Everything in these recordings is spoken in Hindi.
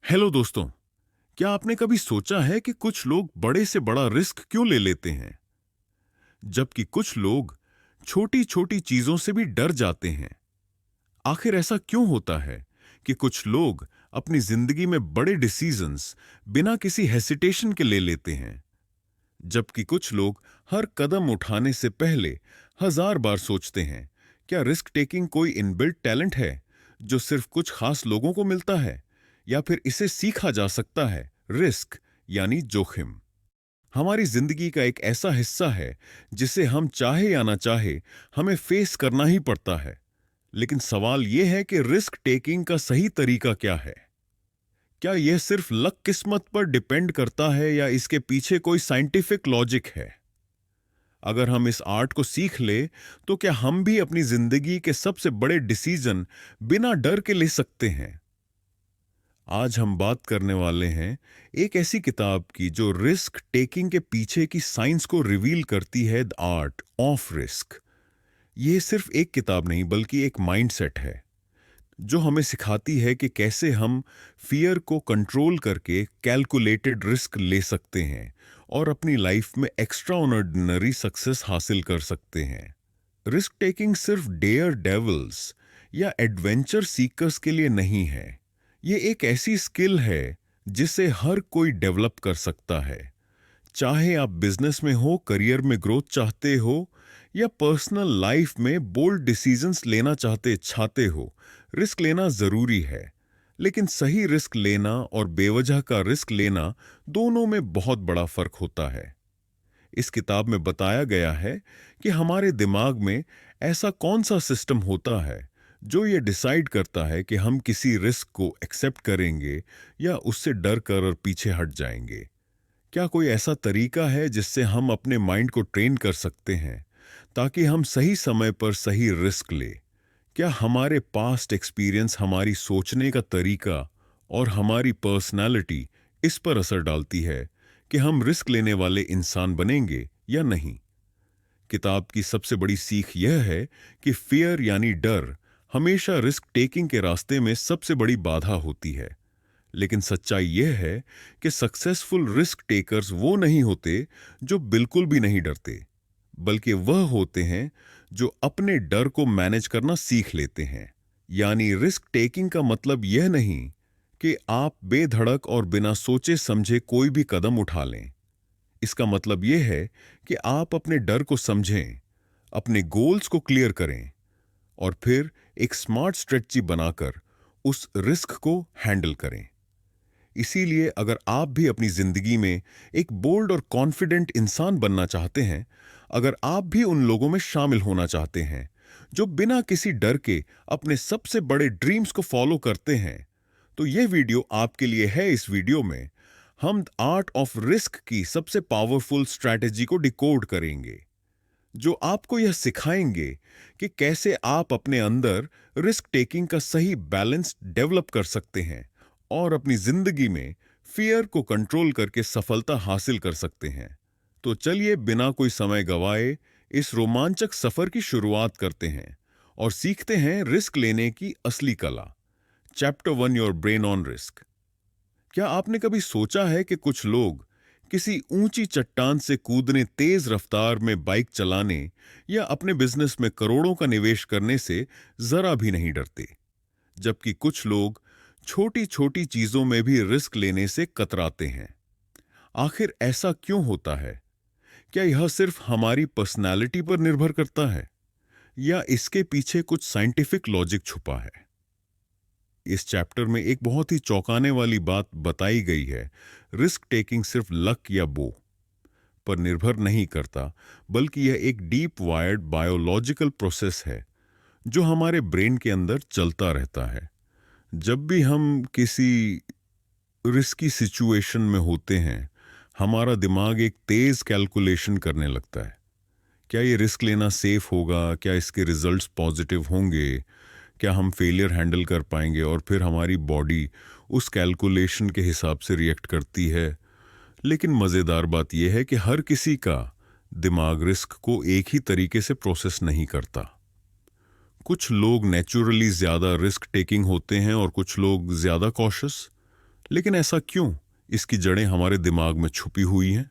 हेलो दोस्तों। क्या आपने कभी सोचा है कि कुछ लोग बड़े से बड़ा रिस्क क्यों ले लेते हैं, जबकि कुछ लोग छोटी छोटी चीजों से भी डर जाते हैं? आखिर ऐसा क्यों होता है कि कुछ लोग अपनी जिंदगी में बड़े डिसीजंस बिना किसी हेसिटेशन के ले लेते हैं, जबकि कुछ लोग हर कदम उठाने से पहले हजार बार सोचते हैं? क्या रिस्क टेकिंग कोई इनबिल्ट टैलेंट है जो सिर्फ कुछ खास लोगों को मिलता है, या फिर इसे सीखा जा सकता है? रिस्क यानी जोखिम हमारी जिंदगी का एक ऐसा हिस्सा है जिसे हम चाहे या ना चाहे हमें फेस करना ही पड़ता है। लेकिन सवाल यह है कि रिस्क टेकिंग का सही तरीका क्या है? क्या यह सिर्फ लक किस्मत पर डिपेंड करता है, या इसके पीछे कोई साइंटिफिक लॉजिक है? अगर हम इस आर्ट को सीख ले तो क्या हम भी अपनी जिंदगी के सबसे बड़े डिसीजन बिना डर के ले सकते हैं? आज हम बात करने वाले हैं एक ऐसी किताब की जो रिस्क टेकिंग के पीछे की साइंस को रिवील करती है, द आर्ट ऑफ रिस्क। ये सिर्फ एक किताब नहीं बल्कि एक माइंडसेट है जो हमें सिखाती है कि कैसे हम फियर को कंट्रोल करके कैलकुलेटेड रिस्क ले सकते हैं और अपनी लाइफ में एक्स्ट्रा ऑर्डिनरी सक्सेस हासिल कर सकते हैं। रिस्क टेकिंग सिर्फ डेयर डेविल्स या एडवेंचर सीकर्स के लिए नहीं है। ये एक ऐसी स्किल है जिसे हर कोई डेवलप कर सकता है। चाहे आप बिजनेस में हो, करियर में ग्रोथ चाहते हो, या पर्सनल लाइफ में बोल्ड डिसीजंस लेना चाहते हो, रिस्क लेना जरूरी है। लेकिन सही रिस्क लेना और बेवजह का रिस्क लेना, दोनों में बहुत बड़ा फर्क होता है। इस किताब में बताया गया है कि हमारे दिमाग में ऐसा कौन सा सिस्टम होता है जो ये डिसाइड करता है कि हम किसी रिस्क को एक्सेप्ट करेंगे या उससे डर कर और पीछे हट जाएंगे। क्या कोई ऐसा तरीका है जिससे हम अपने माइंड को ट्रेन कर सकते हैं ताकि हम सही समय पर सही रिस्क ले? क्या हमारे पास्ट एक्सपीरियंस, हमारी सोचने का तरीका और हमारी पर्सनालिटी इस पर असर डालती है कि हम रिस्क लेने वाले इंसान बनेंगे या नहीं? किताब की सबसे बड़ी सीख यह है कि फियर यानी डर हमेशा रिस्क टेकिंग के रास्ते में सबसे बड़ी बाधा होती है। लेकिन सच्चाई यह है कि सक्सेसफुल रिस्क टेकर्स वो नहीं होते जो बिल्कुल भी नहीं डरते, बल्कि वह होते हैं जो अपने डर को मैनेज करना सीख लेते हैं। यानी रिस्क टेकिंग का मतलब यह नहीं कि आप बेधड़क और बिना सोचे समझे कोई भी कदम उठा लें। इसका मतलब यह है कि आप अपने डर को समझें, अपने गोल्स को क्लियर करें और फिर एक स्मार्ट स्ट्रेटजी बनाकर उस रिस्क को हैंडल करें। इसीलिए अगर आप भी अपनी जिंदगी में एक बोल्ड और कॉन्फिडेंट इंसान बनना चाहते हैं, अगर आप भी उन लोगों में शामिल होना चाहते हैं जो बिना किसी डर के अपने सबसे बड़े ड्रीम्स को फॉलो करते हैं, तो यह वीडियो आपके लिए है। इस वीडियो में हम आर्ट ऑफ रिस्क की सबसे पावरफुल स्ट्रैटेजी को डिकोड करेंगे, जो आपको यह सिखाएंगे कि कैसे आप अपने अंदर रिस्क टेकिंग का सही बैलेंस डेवलप कर सकते हैं और अपनी जिंदगी में फियर को कंट्रोल करके सफलता हासिल कर सकते हैं। तो चलिए बिना कोई समय गवाए इस रोमांचक सफर की शुरुआत करते हैं और सीखते हैं रिस्क लेने की असली कला। Chapter 1, your brain on risk. क्या आपने कभी सोचा है कि कुछ लोग किसी ऊंची चट्टान से कूदने, तेज रफ्तार में बाइक चलाने या अपने बिजनेस में करोड़ों का निवेश करने से जरा भी नहीं डरते, जबकि कुछ लोग छोटी छोटी चीजों में भी रिस्क लेने से कतराते हैं? आखिर ऐसा क्यों होता है? क्या यह सिर्फ हमारी पर्सनालिटी पर निर्भर करता है, या इसके पीछे कुछ साइंटिफिक लॉजिक छुपा है? इस चैप्टर में एक बहुत ही चौंकाने वाली बात बताई गई है। रिस्क टेकिंग सिर्फ लक या बो पर निर्भर नहीं करता, बल्कि यह एक डीप वायर्ड बायोलॉजिकल प्रोसेस है जो हमारे ब्रेन के अंदर चलता रहता है। जब भी हम किसी रिस्की सिचुएशन में होते हैं, हमारा दिमाग एक तेज कैलकुलेशन करने लगता है। क्या ये रिस्क लेना सेफ होगा? क्या इसके रिजल्ट्स पॉजिटिव होंगे? क्या हम फेलियर हैंडल कर पाएंगे? और फिर हमारी बॉडी उस कैलकुलेशन के हिसाब से रिएक्ट करती है। लेकिन मज़ेदार बात यह है कि हर किसी का दिमाग रिस्क को एक ही तरीके से प्रोसेस नहीं करता। कुछ लोग नेचुरली ज़्यादा रिस्क टेकिंग होते हैं और कुछ लोग ज़्यादा कॉशियस। लेकिन ऐसा क्यों? इसकी जड़ें हमारे दिमाग में छुपी हुई हैं।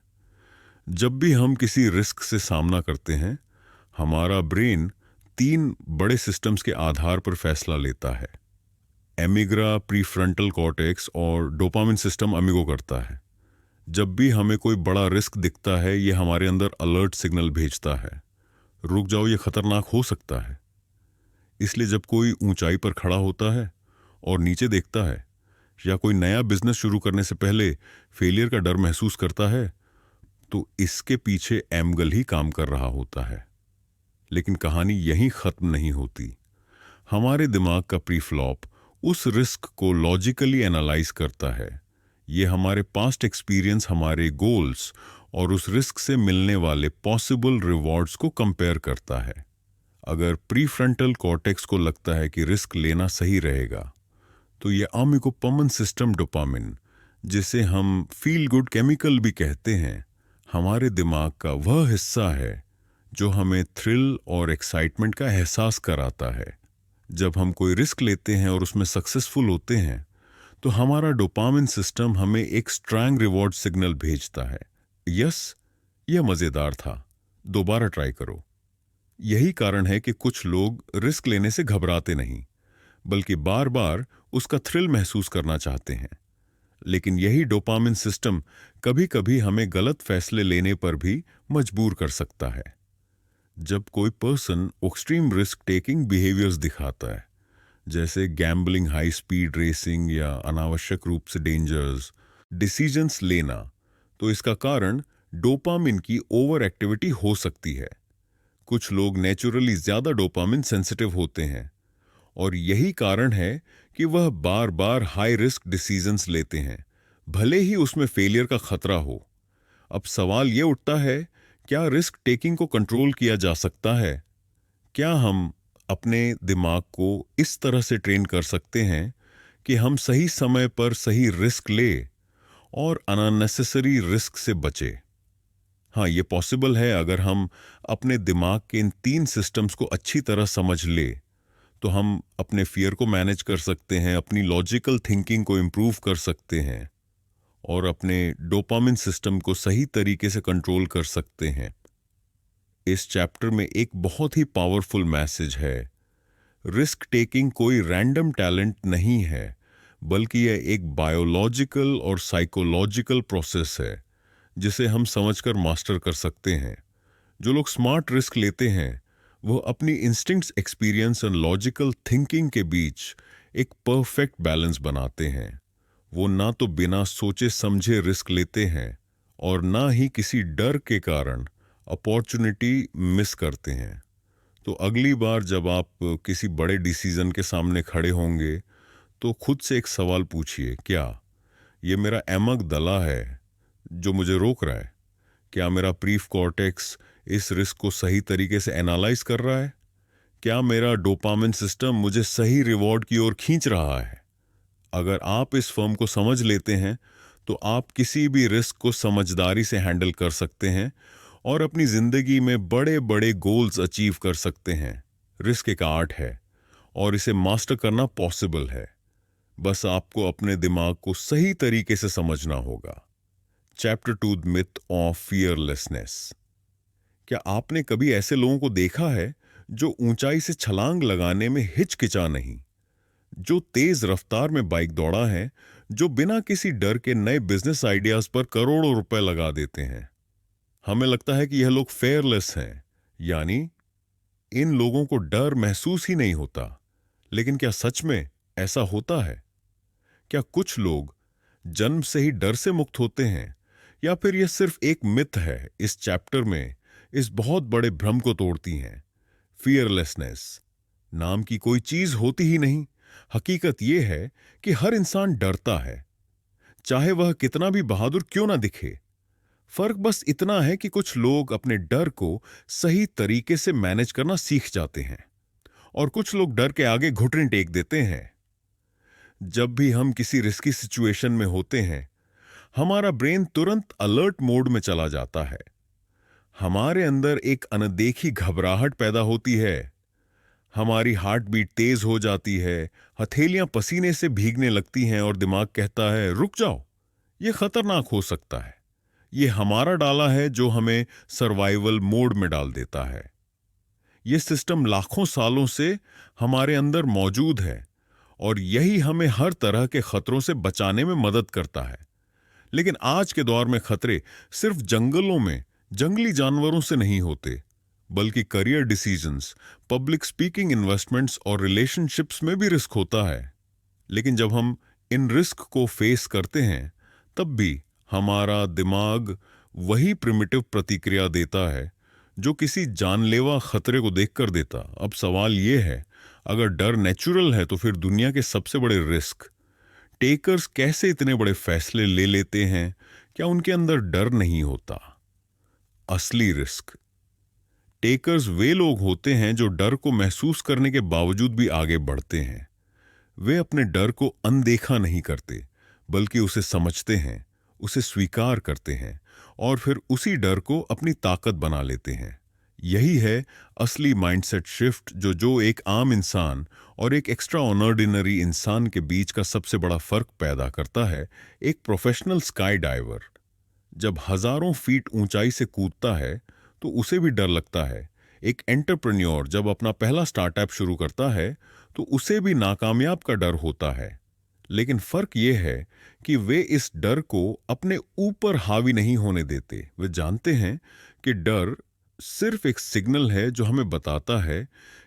जब भी हम किसी रिस्क से सामना करते हैं, हमारा ब्रेन 3 बड़े सिस्टम्स के आधार पर फैसला लेता है। एमिग्रा, प्रीफ्रंटल कॉर्टेक्स और डोपामिन सिस्टम अमिगो करता है। जब भी हमें कोई बड़ा रिस्क दिखता है, ये हमारे अंदर अलर्ट सिग्नल भेजता है, रुक जाओ, ये खतरनाक हो सकता है। इसलिए जब कोई ऊंचाई पर खड़ा होता है और नीचे देखता है, या कोई नया बिजनेस शुरू करने से पहले फेलियर का डर महसूस करता है, तो इसके पीछे एमगल ही काम कर रहा होता है। लेकिन कहानी यहीं खत्म नहीं होती। हमारे दिमाग का प्रीफ्लॉप उस रिस्क को लॉजिकली एनालाइज करता है। ये हमारे पास्ट एक्सपीरियंस, हमारे गोल्स और उस रिस्क से मिलने वाले पॉसिबल रिवॉर्ड्स को कंपेयर करता है। अगर प्रीफ्रंटल कॉर्टेक्स को लगता है कि रिस्क लेना सही रहेगा, तो ये अमिगोपमन सिस्टम डोपामिन, जिसे हम फील गुड केमिकल भी कहते हैं, हमारे दिमाग का वह हिस्सा है जो हमें थ्रिल और एक्साइटमेंट का एहसास कराता है। जब हम कोई रिस्क लेते हैं और उसमें सक्सेसफुल होते हैं, तो हमारा डोपामिन सिस्टम हमें एक स्ट्रांग रिवॉर्ड सिग्नल भेजता है, यस, यह मजेदार था, दोबारा ट्राई करो। यही कारण है कि कुछ लोग रिस्क लेने से घबराते नहीं, बल्कि बार बार उसका थ्रिल महसूस करना चाहते हैं। लेकिन यही डोपामिन सिस्टम कभी कभी हमें गलत फैसले लेने पर भी मजबूर कर सकता है। जब कोई person extreme risk taking behaviours दिखाता है, जैसे गैम्बलिंग, हाई स्पीड रेसिंग या अनावश्यक रूप से डेंजर्स डिसीजंस लेना, तो इसका कारण डोपामिन की ओवर एक्टिविटी हो सकती है। कुछ लोग नेचुरली ज्यादा डोपामिन सेंसिटिव होते हैं, और यही कारण है कि वह बार बार हाई रिस्क डिसीजंस लेते हैं, भले ही उसमें फेलियर का खतरा हो। अब सवाल यह उठता है, क्या रिस्क टेकिंग को कंट्रोल किया जा सकता है? क्या हम अपने दिमाग को इस तरह से ट्रेन कर सकते हैं कि हम सही समय पर सही रिस्क ले और अननेसेसरी रिस्क से बचे? हाँ, ये पॉसिबल है। अगर हम अपने दिमाग के इन 3 सिस्टम्स को अच्छी तरह समझ ले, तो हम अपने फियर को मैनेज कर सकते हैं, अपनी लॉजिकल थिंकिंग को इम्प्रूव कर सकते हैं और अपने डोपामिन सिस्टम को सही तरीके से कंट्रोल कर सकते हैं। इस चैप्टर में एक बहुत ही पावरफुल मैसेज है। रिस्क टेकिंग कोई रैंडम टैलेंट नहीं है, बल्कि यह एक बायोलॉजिकल और साइकोलॉजिकल प्रोसेस है, जिसे हम समझकर मास्टर कर सकते हैं। जो लोग स्मार्ट रिस्क लेते हैं, वो अपनी इंस्टिंक्ट्स, एक्सपीरियंस और लॉजिकल थिंकिंग के बीच एक परफेक्ट बैलेंस बनाते हैं। वो ना तो बिना सोचे समझे रिस्क लेते हैं और ना ही किसी डर के कारण अपॉर्चुनिटी मिस करते हैं। तो अगली बार जब आप किसी बड़े डिसीजन के सामने खड़े होंगे, तो खुद से एक सवाल पूछिए, क्या ये मेरा एमक दला है जो मुझे रोक रहा है? क्या मेरा प्रीफ कॉर्टेक्स इस रिस्क को सही तरीके से एनालाइज कर रहा है? क्या मेरा डोपामिन सिस्टम मुझे सही रिवॉर्ड की ओर खींच रहा है? अगर आप इस फॉर्म को समझ लेते हैं, तो आप किसी भी रिस्क को समझदारी से हैंडल कर सकते हैं और अपनी जिंदगी में बड़े बड़े गोल्स अचीव कर सकते हैं। रिस्क एक आर्ट है और इसे मास्टर करना पॉसिबल है। बस आपको अपने दिमाग को सही तरीके से समझना होगा। Chapter 2, the myth of fearlessness. क्या आपने कभी ऐसे लोगों को देखा है जो ऊंचाई से छलांग लगाने में हिचकिचा नहीं, जो तेज रफ्तार में बाइक दौड़ा है, जो बिना किसी डर के नए बिजनेस आइडियाज पर करोड़ों रुपए लगा देते हैं? हमें लगता है कि यह लोग फेयरलेस हैं, यानी इन लोगों को डर महसूस ही नहीं होता। लेकिन क्या सच में ऐसा होता है? क्या कुछ लोग जन्म से ही डर से मुक्त होते हैं, या फिर यह सिर्फ एक मिथ है? इस चैप्टर में इस बहुत बड़े भ्रम को तोड़ती हैं। फियरलेसनेस नाम की कोई चीज होती ही नहीं। हकीकत यह है कि हर इंसान डरता है, चाहे वह कितना भी बहादुर क्यों ना दिखे। फर्क बस इतना है कि कुछ लोग अपने डर को सही तरीके से मैनेज करना सीख जाते हैं और कुछ लोग डर के आगे घुटने टेक देते हैं। जब भी हम किसी रिस्की सिचुएशन में होते हैं, हमारा ब्रेन तुरंत अलर्ट मोड में चला जाता है। हमारे अंदर एक अनदेखी घबराहट पैदा होती है। हमारी हार्ट बीट तेज हो जाती है, हथेलियां पसीने से भीगने लगती हैं और दिमाग कहता है रुक जाओ, ये खतरनाक हो सकता है। ये हमारा डाला है जो हमें सर्वाइवल मोड में डाल देता है। ये सिस्टम लाखों सालों से हमारे अंदर मौजूद है और यही हमें हर तरह के खतरों से बचाने में मदद करता है। लेकिन आज के दौर में खतरे सिर्फ जंगलों में जंगली जानवरों से नहीं होते, बल्कि career decisions, public speaking, investments और रिलेशनशिप्स में भी रिस्क होता है। लेकिन जब हम इन रिस्क को फेस करते हैं, तब भी हमारा दिमाग वही प्रिमिटिव प्रतिक्रिया देता है जो किसी जानलेवा खतरे को देखकर देता। अब सवाल ये है, अगर डर नेचुरल है तो फिर दुनिया के सबसे बड़े रिस्क टेकर्स कैसे इतने बड़े फैसले ले लेते हैं? क्या उनके अंदर डर नहीं होता? असली रिस्क टेकर्स वे लोग होते हैं जो डर को महसूस करने के बावजूद भी आगे बढ़ते हैं। वे अपने डर को अनदेखा नहीं करते, बल्कि उसे समझते हैं, उसे स्वीकार करते हैं और फिर उसी डर को अपनी ताकत बना लेते हैं। यही है असली माइंडसेट शिफ्ट जो एक आम इंसान और एक एक्स्ट्रा ऑर्डिनरी इंसान के बीच का सबसे बड़ा फर्क पैदा करता है। एक प्रोफेशनल स्काई डाइवर जब हजारों फीट ऊंचाई से कूदता है तो उसे भी डर लगता है। एक एंटरप्रेन्योर जब अपना पहला स्टार्टअप शुरू करता है तो उसे भी नाकामयाब का डर होता है। लेकिन फर्क यह है कि वे इस डर को अपने ऊपर हावी नहीं होने देते। वे जानते हैं कि डर सिर्फ एक सिग्नल है जो हमें बताता है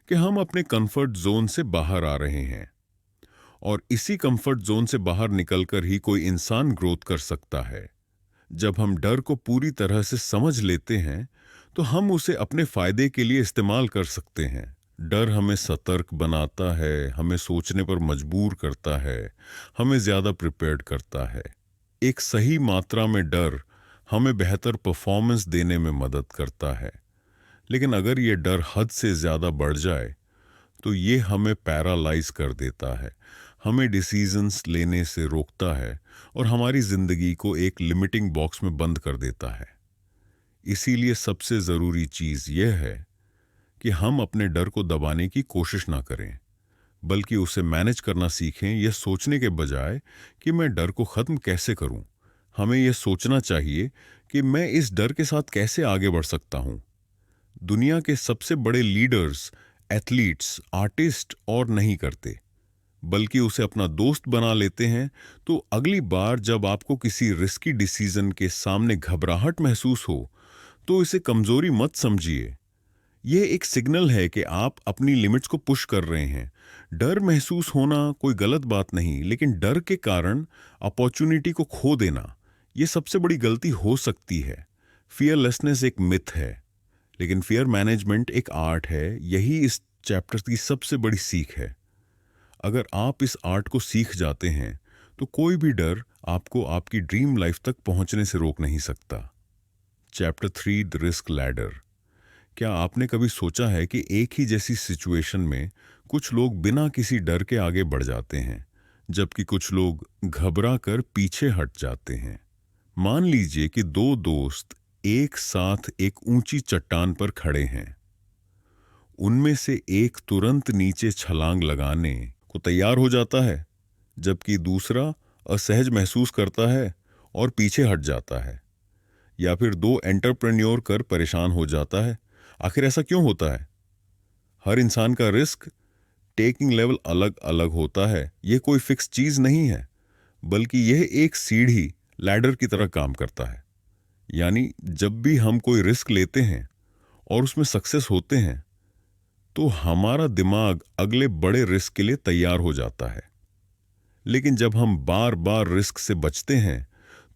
कि हम अपने कंफर्ट जोन से बाहर आ रहे हैं, और इसी कंफर्ट जोन से बाहर निकलकर ही कोई इंसान ग्रोथ कर सकता है। जब हम डर को पूरी तरह से समझ लेते हैं तो हम उसे अपने फायदे के लिए इस्तेमाल कर सकते हैं। डर हमें सतर्क बनाता है, हमें सोचने पर मजबूर करता है, हमें ज्यादा प्रिपेयर्ड करता है। एक सही मात्रा में डर हमें बेहतर परफॉर्मेंस देने में मदद करता है। लेकिन अगर ये डर हद से ज्यादा बढ़ जाए तो ये हमें पैरालाइज कर देता है, हमें डिसीजंस लेने से रोकता है और हमारी जिंदगी को एक लिमिटिंग बॉक्स में बंद कर देता है। इसीलिए सबसे जरूरी चीज यह है कि हम अपने डर को दबाने की कोशिश ना करें, बल्कि उसे मैनेज करना सीखें। यह सोचने के बजाय कि मैं डर को खत्म कैसे करूं, हमें यह सोचना चाहिए कि मैं इस डर के साथ कैसे आगे बढ़ सकता हूं। दुनिया के सबसे बड़े लीडर्स, एथलीट्स, आर्टिस्ट और नहीं करते, बल्कि उसे अपना दोस्त बना लेते हैं। तो अगली बार जब आपको किसी रिस्की डिसीजन के सामने घबराहट महसूस हो तो इसे कमजोरी मत समझिए। यह एक सिग्नल है कि आप अपनी लिमिट्स को पुश कर रहे हैं। डर महसूस होना कोई गलत बात नहीं, लेकिन डर के कारण अपॉर्चुनिटी को खो देना यह सबसे बड़ी गलती हो सकती है। फियरलेसनेस एक मिथ है, लेकिन फियर मैनेजमेंट एक आर्ट है। यही इस चैप्टर की सबसे बड़ी सीख है। अगर आप इस आर्ट को सीख जाते हैं तो कोई भी डर आपको आपकी ड्रीम लाइफ तक पहुंचने से रोक नहीं सकता। Chapter 3, the risk ladder. क्या आपने कभी सोचा है कि एक ही जैसी सिचुएशन में कुछ लोग बिना किसी डर के आगे बढ़ जाते हैं, जबकि कुछ लोग घबरा कर पीछे हट जाते हैं? मान लीजिए कि दो दोस्त एक साथ एक ऊंची चट्टान पर खड़े हैं। उनमें से एक तुरंत नीचे छलांग लगाने को तैयार हो जाता है, जबकि दूसरा असहज महसूस करता है और पीछे हट जाता है। या फिर दो एंटरप्रेन्योर कर परेशान हो जाता है। आखिर ऐसा क्यों होता है? हर इंसान का रिस्क टेकिंग लेवल अलग अलग होता है। यह कोई फिक्स चीज नहीं है, बल्कि यह एक सीढ़ी, लैडर की तरह काम करता है। यानी जब भी हम कोई रिस्क लेते हैं और उसमें सक्सेस होते हैं तो हमारा दिमाग अगले बड़े रिस्क के लिए तैयार हो जाता है। लेकिन जब हम बार बार रिस्क से बचते हैं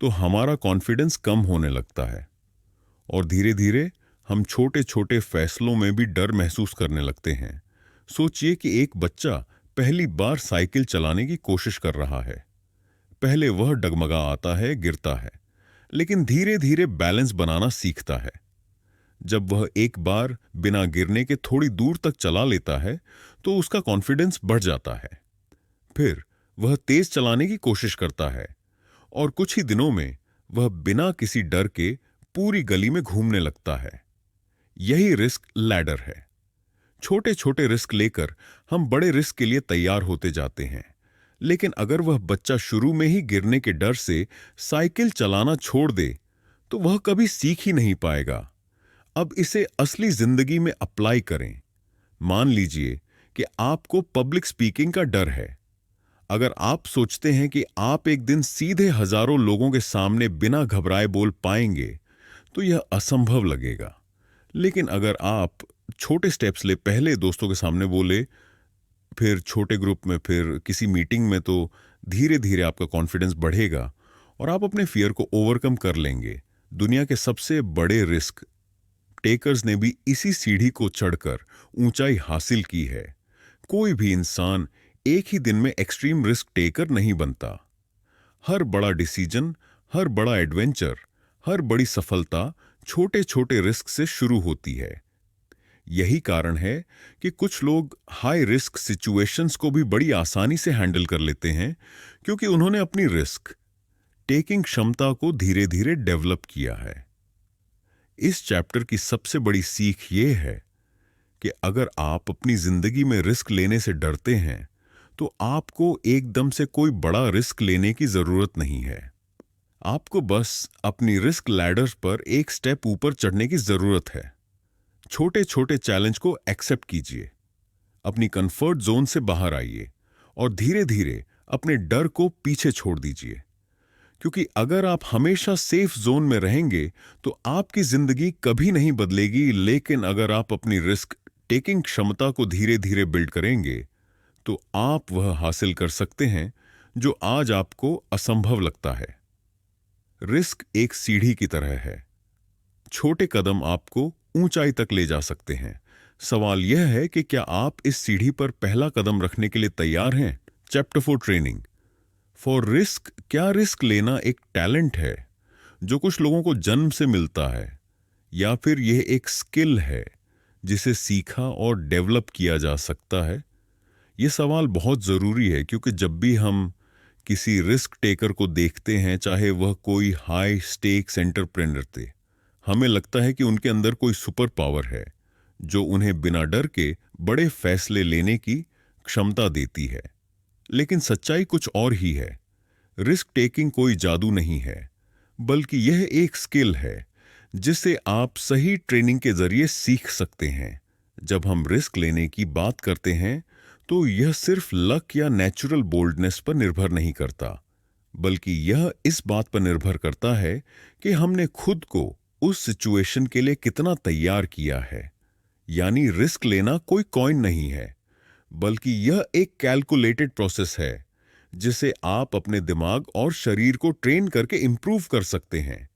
तो हमारा कॉन्फिडेंस कम होने लगता है और धीरे धीरे हम छोटे छोटे फैसलों में भी डर महसूस करने लगते हैं। सोचिए कि एक बच्चा पहली बार साइकिल चलाने की कोशिश कर रहा है। पहले वह डगमगा आता है, गिरता है, लेकिन धीरे धीरे बैलेंस बनाना सीखता है। जब वह एक बार बिना गिरने के थोड़ी दूर तक चला लेता है तो उसका कॉन्फिडेंस बढ़ जाता है। फिर वह तेज चलाने की कोशिश करता है और कुछ ही दिनों में वह बिना किसी डर के पूरी गली में घूमने लगता है। यही रिस्क लैडर है। छोटे छोटे रिस्क लेकर हम बड़े रिस्क के लिए तैयार होते जाते हैं। लेकिन अगर वह बच्चा शुरू में ही गिरने के डर से साइकिल चलाना छोड़ दे तो वह कभी सीख ही नहीं पाएगा। अब इसे असली जिंदगी में अप्लाई करें। मान लीजिए कि आपको पब्लिक स्पीकिंग का डर है। अगर आप सोचते हैं कि आप एक दिन सीधे हजारों लोगों के सामने बिना घबराए बोल पाएंगे तो यह असंभव लगेगा। लेकिन अगर आप छोटे स्टेप्स ले, पहले दोस्तों के सामने बोले, फिर छोटे ग्रुप में, फिर किसी मीटिंग में, तो धीरे धीरे आपका कॉन्फिडेंस बढ़ेगा और आप अपने फियर को ओवरकम कर लेंगे। दुनिया के सबसे बड़े रिस्क टेकर्स ने भी इसी सीढ़ी को चढ़कर ऊंचाई हासिल की है। कोई भी इंसान एक ही दिन में एक्सट्रीम रिस्क टेकर नहीं बनता। हर बड़ा डिसीजन, हर बड़ा एडवेंचर, हर बड़ी सफलता छोटे छोटे रिस्क से शुरू होती है। यही कारण है कि कुछ लोग हाई रिस्क सिचुएशंस को भी बड़ी आसानी से हैंडल कर लेते हैं, क्योंकि उन्होंने अपनी रिस्क टेकिंग क्षमता को धीरे धीरे डेवलप किया है। इस चैप्टर की सबसे बड़ी सीख यह है कि अगर आप अपनी जिंदगी में रिस्क लेने से डरते हैं तो आपको एकदम से कोई बड़ा रिस्क लेने की जरूरत नहीं है। आपको बस अपनी रिस्क लैडर पर एक स्टेप ऊपर चढ़ने की जरूरत है। छोटे छोटे चैलेंज को एक्सेप्ट कीजिए, अपनी कंफर्ट जोन से बाहर आइए और धीरे धीरे अपने डर को पीछे छोड़ दीजिए। क्योंकि अगर आप हमेशा सेफ जोन में रहेंगे तो आपकी जिंदगी कभी नहीं बदलेगी। लेकिन अगर आप अपनी रिस्क टेकिंग क्षमता को धीरे धीरे बिल्ड करेंगे तो आप वह हासिल कर सकते हैं जो आज आपको असंभव लगता है। रिस्क एक सीढ़ी की तरह है। छोटे कदम आपको ऊंचाई तक ले जा सकते हैं। सवाल यह है कि क्या आप इस सीढ़ी पर पहला कदम रखने के लिए तैयार हैं? Chapter 4 training for risk. क्या रिस्क लेना एक टैलेंट है जो कुछ लोगों को जन्म से मिलता है, या फिर यह एक स्किल है जिसे सीखा और डेवलप किया जा सकता है? यह सवाल बहुत जरूरी है, क्योंकि जब भी हम किसी रिस्क टेकर को देखते हैं, चाहे वह कोई हाई स्टेक्स एंटरप्रेन्योर थे, हमें लगता है कि उनके अंदर कोई सुपर पावर है जो उन्हें बिना डर के बड़े फैसले लेने की क्षमता देती है। लेकिन सच्चाई कुछ और ही है। रिस्क टेकिंग कोई जादू नहीं है, बल्कि यह एक स्किल है जिसे आप सही ट्रेनिंग के जरिए सीख सकते हैं। जब हम रिस्क लेने की बात करते हैं तो यह सिर्फ लक या नेचुरल बोल्डनेस पर निर्भर नहीं करता, बल्कि यह इस बात पर निर्भर करता है कि हमने खुद को उस सिचुएशन के लिए कितना तैयार किया है। यानी रिस्क लेना कोई कॉइन नहीं है, बल्कि यह एक कैलकुलेटेड प्रोसेस है जिसे आप अपने दिमाग और शरीर को ट्रेन करके इंप्रूव कर सकते हैं।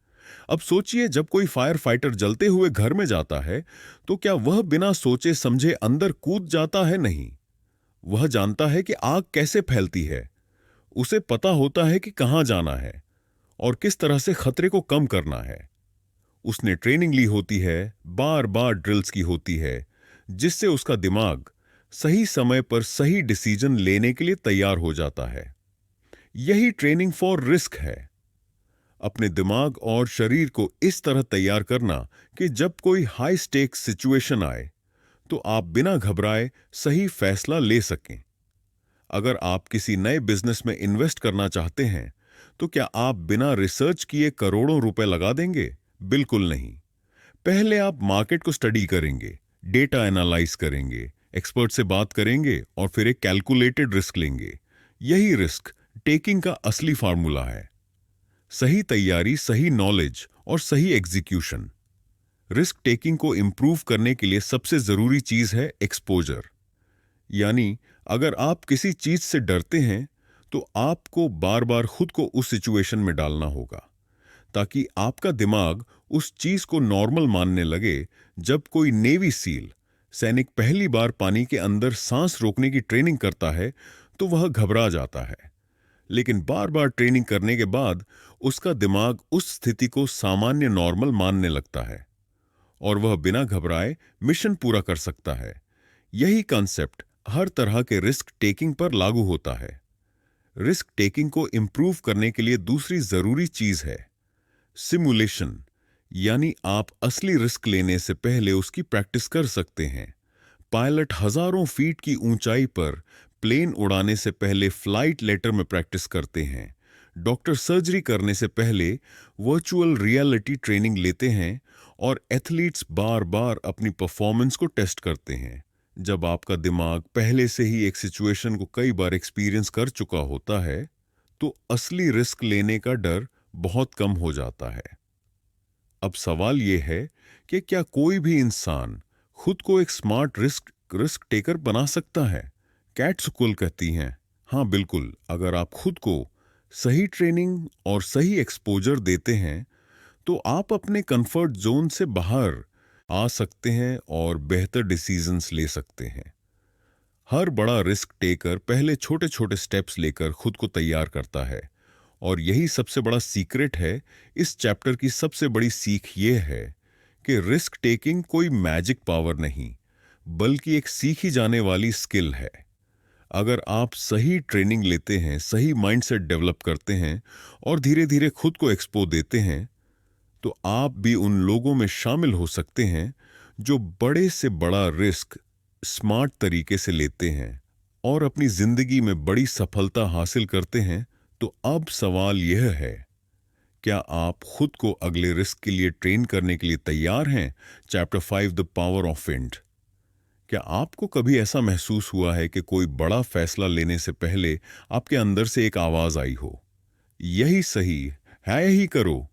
अब सोचिए, जब कोई फायर फाइटर जलते हुए घर में जाता है तो क्या वह बिना सोचे समझे अंदर कूद जाता है? नहीं। वह जानता है कि आग कैसे फैलती है। उसे पता होता है कि कहां जाना है और किस तरह से खतरे को कम करना है। उसने ट्रेनिंग ली होती है, बार बार ड्रिल्स की होती है, जिससे उसका दिमाग सही समय पर सही डिसीजन लेने के लिए तैयार हो जाता है। यही ट्रेनिंग फॉर रिस्क है। अपने दिमाग और शरीर को इस तरह तैयार करना कि जब कोई हाई स्टेक्स सिचुएशन आए तो आप बिना घबराए सही फैसला ले सकें। अगर आप किसी नए बिजनेस में इन्वेस्ट करना चाहते हैं तो क्या आप बिना रिसर्च किए करोड़ों रुपए लगा देंगे? बिल्कुल नहीं। पहले आप मार्केट को स्टडी करेंगे, डेटा एनालाइज करेंगे, एक्सपर्ट से बात करेंगे और फिर एक कैलकुलेटेड रिस्क लेंगे। यही रिस्क टेकिंग का असली फार्मूला है। सही तैयारी, सही नॉलेज और सही एग्जीक्यूशन। रिस्क टेकिंग को इंप्रूव करने के लिए सबसे जरूरी चीज है एक्सपोजर। यानी अगर आप किसी चीज से डरते हैं तो आपको बार बार खुद को उस सिचुएशन में डालना होगा, ताकि आपका दिमाग उस चीज को नॉर्मल मानने लगे। जब कोई नेवी सील सैनिक पहली बार पानी के अंदर सांस रोकने की ट्रेनिंग करता है तो वह घबरा जाता है, लेकिन बार बार ट्रेनिंग करने के बाद उसका दिमाग उस स्थिति को सामान्य नॉर्मल मानने लगता है और वह बिना घबराए मिशन पूरा कर सकता है। यही कॉन्सेप्ट हर तरह के रिस्क टेकिंग पर लागू होता है। रिस्क टेकिंग को इंप्रूव करने के लिए दूसरी जरूरी चीज है सिमुलेशन। यानी आप असली रिस्क लेने से पहले उसकी प्रैक्टिस कर सकते हैं। पायलट हजारों फीट की ऊंचाई पर प्लेन उड़ाने से पहले फ्लाइट लेटर में प्रैक्टिस करते हैं। डॉक्टर सर्जरी करने से पहले वर्चुअल रियलिटी ट्रेनिंग लेते हैं और एथलीट्स बार बार अपनी परफॉर्मेंस को टेस्ट करते हैं। जब आपका दिमाग पहले से ही एक सिचुएशन को कई बार एक्सपीरियंस कर चुका होता है, तो असली रिस्क लेने का डर बहुत कम हो जाता है। अब सवाल यह है कि क्या कोई भी इंसान खुद को एक स्मार्ट रिस्क टेकर बना सकता है? कैट सुकुल कहती हैं, हाँ बिल्कुल, अगर आप खुद को सही ट्रेनिंग और सही एक्सपोजर देते हैं तो आप अपने कंफर्ट जोन से बाहर आ सकते हैं और बेहतर डिसीजंस ले सकते हैं। हर बड़ा रिस्क टेकर पहले छोटे छोटे स्टेप्स लेकर खुद को तैयार करता है, और यही सबसे बड़ा सीक्रेट है। इस चैप्टर की सबसे बड़ी सीख ये है कि रिस्क टेकिंग कोई मैजिक पावर नहीं, बल्कि एक सीखी जाने वाली स्किल है। अगर आप सही ट्रेनिंग लेते हैं, सही माइंडसेट डेवलप करते हैं और धीरे धीरे खुद को एक्सपो देते हैं, तो आप भी उन लोगों में शामिल हो सकते हैं जो बड़े से बड़ा रिस्क स्मार्ट तरीके से लेते हैं और अपनी जिंदगी में बड़ी सफलता हासिल करते हैं। तो अब सवाल यह है, क्या आप खुद को अगले रिस्क के लिए ट्रेन करने के लिए तैयार हैं? Chapter 5 the power of wind. क्या आपको कभी ऐसा महसूस हुआ है कि कोई बड़ा फैसला लेने से पहले आपके अंदर से एक आवाज आई हो, यही सही है, यही करो?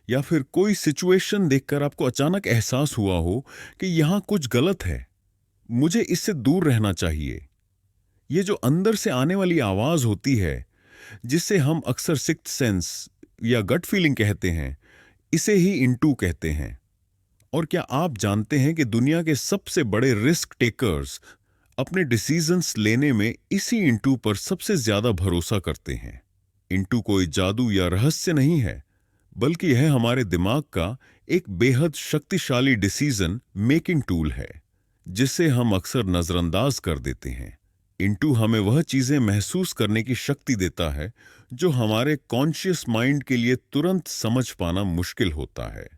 या फिर कोई सिचुएशन देखकर आपको अचानक एहसास हुआ हो कि यहां कुछ गलत है, मुझे इससे दूर रहना चाहिए? ये जो अंदर से आने वाली आवाज होती है, जिसे हम अक्सर सिक्स्थ सेंस या गट फीलिंग कहते हैं, इसे ही इंटू कहते हैं। और क्या आप जानते हैं कि दुनिया के सबसे बड़े रिस्क टेकर्स अपने डिसीजंस लेने में इसी इंटू पर सबसे ज्यादा भरोसा करते हैं? इंटू कोई जादू या रहस्य नहीं है, बल्कि यह हमारे दिमाग का एक बेहद शक्तिशाली डिसीजन मेकिंग टूल है, जिसे हम अक्सर नजरअंदाज कर देते हैं। इंटू हमें वह चीजें महसूस करने की शक्ति देता है जो हमारे कॉन्शियस माइंड के लिए तुरंत समझ पाना मुश्किल होता है।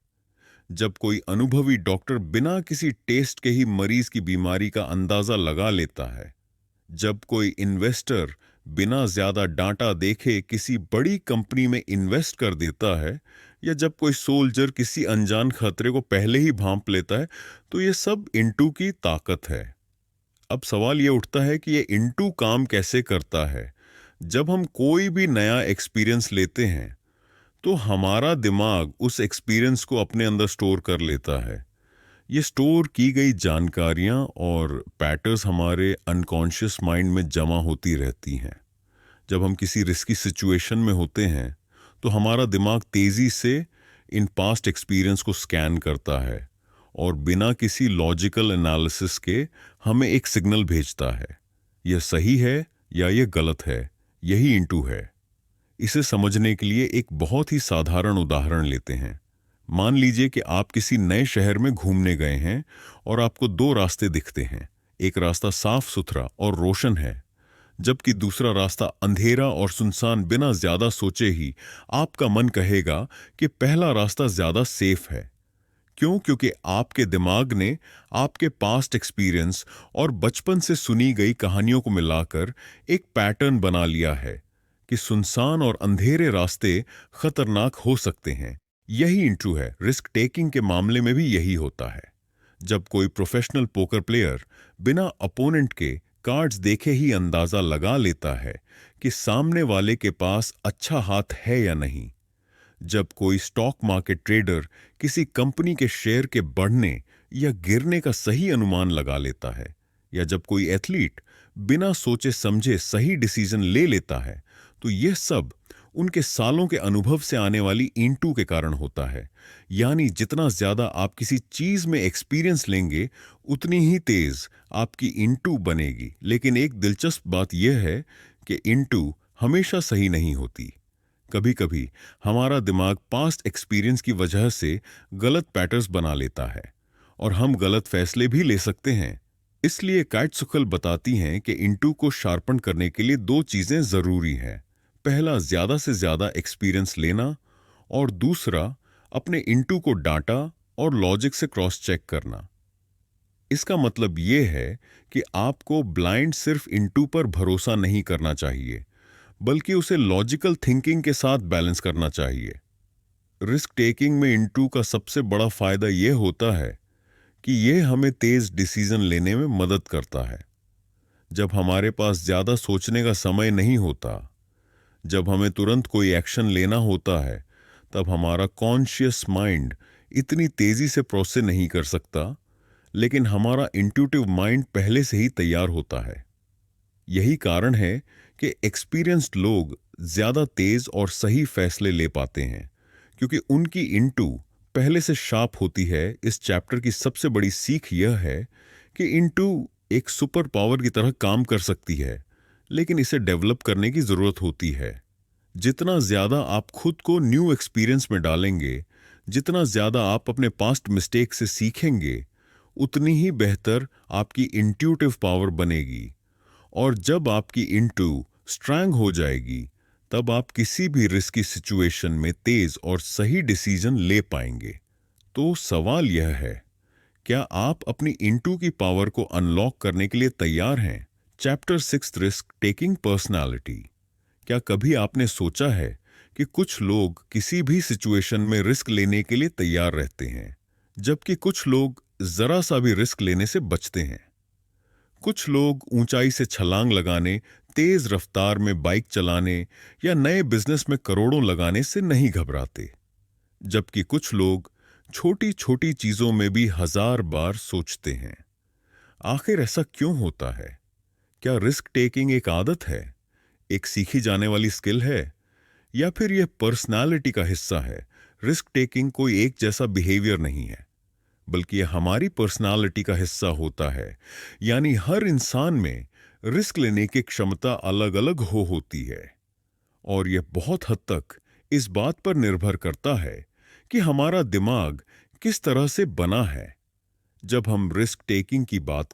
जब कोई अनुभवी डॉक्टर बिना किसी टेस्ट के ही मरीज की बीमारी का अंदाजा लगा लेता है, जब कोई इन्वेस्टर बिना ज्यादा डाटा देखे किसी बड़ी कंपनी में इन्वेस्ट कर देता है, या जब कोई सोल्जर किसी अनजान खतरे को पहले ही भांप लेता है, तो ये सब इंटू की ताकत है। अब सवाल ये उठता है कि ये इंटू काम कैसे करता है? जब हम कोई भी नया एक्सपीरियंस लेते हैं, तो हमारा दिमाग उस एक्सपीरियंस को अपने अंदर स्टोर कर लेता है। ये स्टोर की गई जानकारियां और पैटर्न्स हमारे अनकॉन्शियस माइंड में जमा होती रहती हैं। जब हम किसी रिस्की सिचुएशन में होते हैं, तो हमारा दिमाग तेजी से इन पास्ट एक्सपीरियंस को स्कैन करता है और बिना किसी लॉजिकल एनालिसिस के हमें एक सिग्नल भेजता है, यह सही है या यह गलत है। यही इंटू है। इसे समझने के लिए एक बहुत ही साधारण उदाहरण लेते हैं। मान लीजिए कि आप किसी नए शहर में घूमने गए हैं और आपको दो रास्ते दिखते हैं। एक रास्ता साफ सुथरा और रोशन है, जबकि दूसरा रास्ता अंधेरा और सुनसान। बिना ज्यादा सोचे ही आपका मन कहेगा कि पहला रास्ता ज्यादा सेफ है। क्यों? क्योंकि आपके दिमाग ने आपके पास्ट एक्सपीरियंस और बचपन से सुनी गई कहानियों को मिलाकर एक पैटर्न बना लिया है कि सुनसान और अंधेरे रास्ते खतरनाक हो सकते हैं। यही इंट्रू है। रिस्क टेकिंग के मामले में भी यही होता है। जब कोई प्रोफेशनल पोकर प्लेयर बिना अपोनेंट के कार्ड्स देखे ही अंदाजा लगा लेता है कि सामने वाले के पास अच्छा हाथ है या नहीं, जब कोई स्टॉक मार्केट ट्रेडर किसी कंपनी के शेयर के बढ़ने या गिरने का सही अनुमान लगा लेता है, या जब कोई एथलीट बिना सोचे समझे सही डिसीजन ले लेता है, तो यह सब उनके सालों के अनुभव से आने वाली इंटू के कारण होता है। यानी जितना ज्यादा आप किसी चीज में एक्सपीरियंस लेंगे, उतनी ही तेज आपकी इंटू बनेगी। लेकिन एक दिलचस्प बात यह है कि इंटू हमेशा सही नहीं होती। कभी कभी हमारा दिमाग पास्ट एक्सपीरियंस की वजह से गलत पैटर्न्स बना लेता है और हम गलत फैसले भी ले सकते हैं। इसलिए काइट्सुकल बताती हैं कि इंटू को शार्पन करने के लिए दो चीजें जरूरी हैं। पहला, ज्यादा से ज्यादा एक्सपीरियंस लेना, और दूसरा, अपने इंटू को डाटा और लॉजिक से क्रॉस चेक करना। इसका मतलब ये है कि आपको ब्लाइंड सिर्फ इनटू पर भरोसा नहीं करना चाहिए, बल्कि उसे लॉजिकल थिंकिंग के साथ बैलेंस करना चाहिए। रिस्क टेकिंग में इनटू का सबसे बड़ा फायदा यह होता है कि यह हमें तेज डिसीजन लेने में मदद करता है। जब हमारे पास ज्यादा सोचने का समय नहीं होता, जब हमें तुरंत कोई एक्शन लेना होता है, तब हमारा कॉन्शियस माइंड इतनी तेजी से प्रोसेस नहीं कर सकता, लेकिन हमारा इंट्यूटिव माइंड पहले से ही तैयार होता है। यही कारण है कि एक्सपीरियंस्ड लोग ज्यादा तेज और सही फैसले ले पाते हैं, क्योंकि उनकी इंटू पहले से शार्प होती है। इस चैप्टर की सबसे बड़ी सीख यह है कि इंटू एक सुपर पावर की तरह काम कर सकती है, लेकिन इसे डेवलप करने की जरूरत होती है। जितना ज्यादा आप खुद को न्यू एक्सपीरियंस में डालेंगे, जितना ज्यादा आप अपने पास्ट मिस्टेक से सीखेंगे, उतनी ही बेहतर आपकी इंट्यूटिव पावर बनेगी। और जब आपकी इंटू स्ट्रांग हो जाएगी, तब आप किसी भी रिस्की सिचुएशन में तेज और सही डिसीजन ले पाएंगे। तो सवाल यह है, क्या आप अपनी इंटू की पावर को अनलॉक करने के लिए तैयार हैं? Chapter 6 risk taking personality. क्या कभी आपने सोचा है कि कुछ लोग किसी भी सिचुएशन में रिस्क लेने के लिए तैयार रहते हैं, जबकि कुछ लोग जरा सा भी रिस्क लेने से बचते हैं? कुछ लोग ऊंचाई से छलांग लगाने, तेज रफ्तार में बाइक चलाने या नए बिजनेस में करोड़ों लगाने से नहीं घबराते, जबकि कुछ लोग छोटी छोटी चीजों में भी हजार बार सोचते हैं। आखिर ऐसा क्यों होता है? क्या रिस्क टेकिंग एक आदत है, एक सीखी जाने वाली स्किल है, या फिर यह पर्सनालिटी का हिस्सा है? रिस्क टेकिंग कोई एक जैसा बिहेवियर नहीं है, बल्कि यह हमारी पर्सनालिटी का हिस्सा होता है। यानी हर इंसान में रिस्क लेने की क्षमता अलग अलग होती है, और यह बहुत हद तक इस बात पर निर्भर करता है कि हमारा दिमाग किस तरह से बना है। जब हम रिस्क टेकिंग की बात